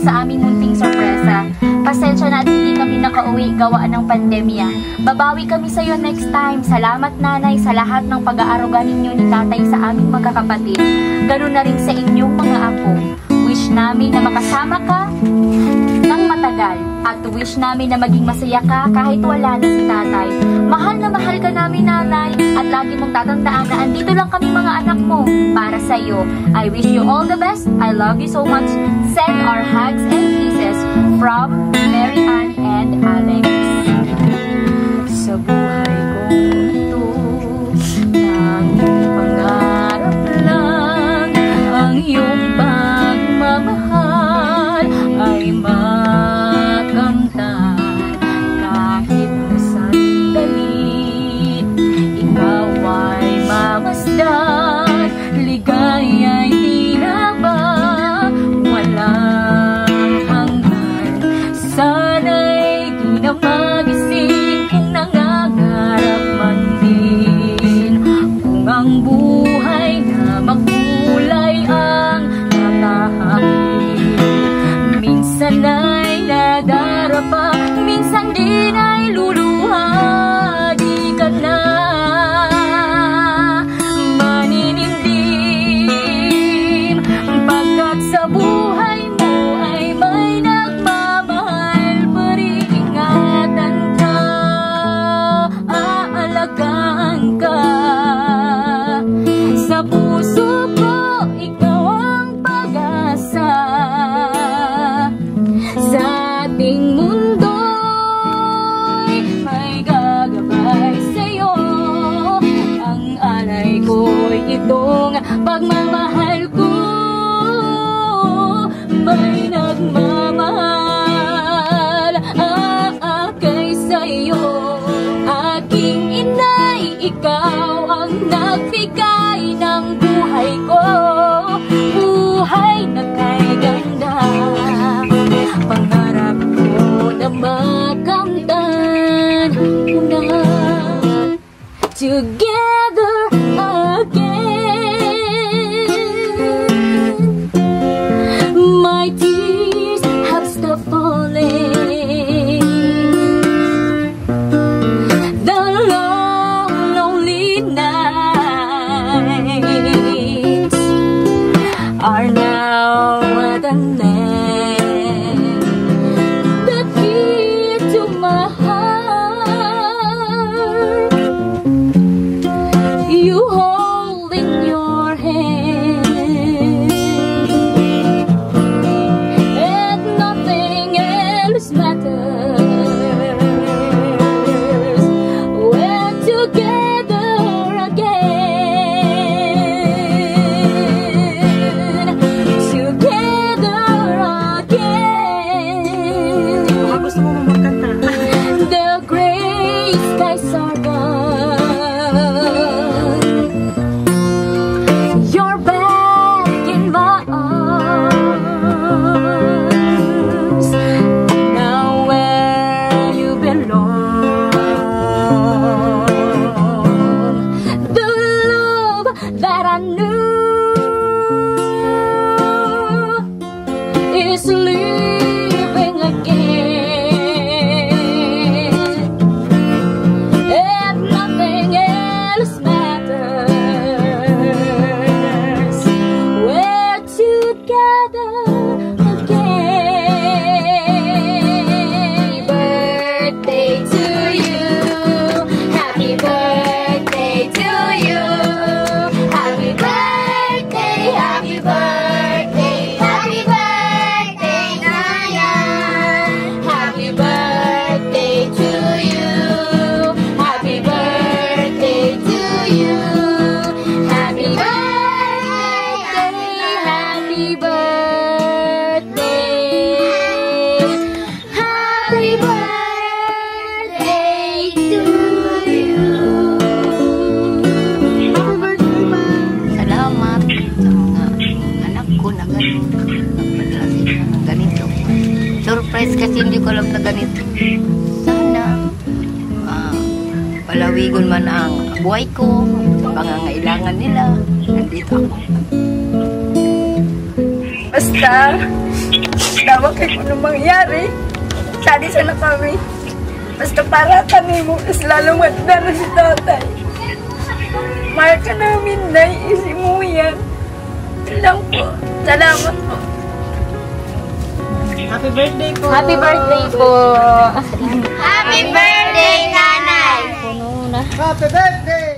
sa aming munting sorpresa. Pasensya na at hindi kami nakauwi gawa ng pandemya. Babawi kami sa iyo next time. Salamat nanay sa lahat ng pag-aaruga ninyo ni tatay sa aming magkakapatid. Ganun na rin sa inyong mga apo. Wish namin na makasama ka ng matagal at wish namin na maging masaya ka kahit wala na si tatay. Mahal na mahal ka namin nanay at lagi mong tatandaan na andito lang kami mga anak mo para sa iyo. I wish you all the best. I love you so much. Send our hugs and kisses from Mary Ann and Alex. Sa buhay kong ito, tanging pangarap lang ang iyong pagmamahal ay makamtan kahit na sandali. Ikaw ay mamasdan, ligaya'y tila ba walang hanggan. Sana'y di na mag-isip kung nangangarap man din, kung ang buhay na makulay ang natahakit. Minsan ay nadarapa, minsan din ay luluha. Di ka na maninindim, pagkat sa buhay mo ay may nagmamahal pa rin. Ingatan ka, aalagaan ka. Sa puso ko, ikaw ang pag-asa. Sa ating mundo'y may gagabay sa'yo. Ang alay ko'y itong pagmamahal ko. May nagmamahal kay sa'yo. Aking inay, ikaw ang nagbigay ng buhay ko. Buhay na kay ganda, pangarap ko na makamtan mo na. Together again, my tears have stopped falling. The long, lonely nights are now at an end. The key to my heart, you hold in your hand, and nothing else matters. We're together again, together again. Baka gusto mo magkanta. The gray skies are gone. You're back in my arms, now where you belong. The love that I knew is living again, and nothing else matters. We're together again. Birthday to you, happy birthday to you, happy birthday, happy birthday, happy birthday, Nayan. Happy birthday to you, happy birthday to you, happy birthday, happy birthday, happy birthday to you. Happy birthday, ma. Salamat sa mga anak ko na ganun. Nagpadala sila ng ganito. Surprise kasi hindi ko alam na ganito. Sana palawigon man ang buhay ko, sa pangangailangan nila. Nandito ako. Basta, yawa kay kung anong mangyari. Sali sa na kami. Basta para kami mo, is lalong matda na si tatay. Mahal ka namin, Nay. Isi mo yan. Yun lang po. Salamat po. Happy birthday po. Happy birthday po. Happy birthday, Nanay! Puno na. Happy birthday.